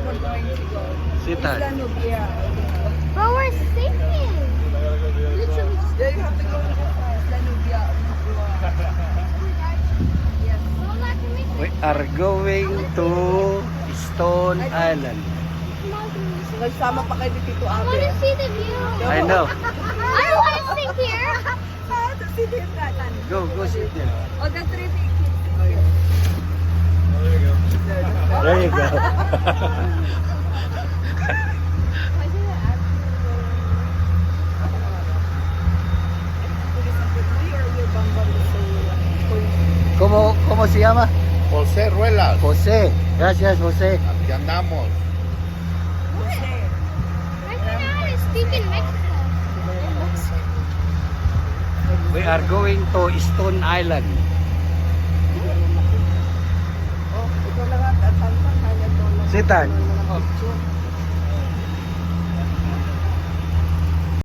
we're going to go. Sitan. Isla Nubia. But we're singing. Literally. Yeah, you have to go to Isla Nubia. Yes. Don't let me make We are going to Stone Island. Nagsama pa kayo ni Tito I Abe. want to see the view. I know. I don't want to sing here. Si Tito Katan. Go sit there. Oh, the three kids. There you go. ¿Cómo se llama? José Ruelas, José. Gracias, José. aquí andamos. I can not speak in Mexico. We are going to Stone Island. Oh, ito lang at $100. Sitan.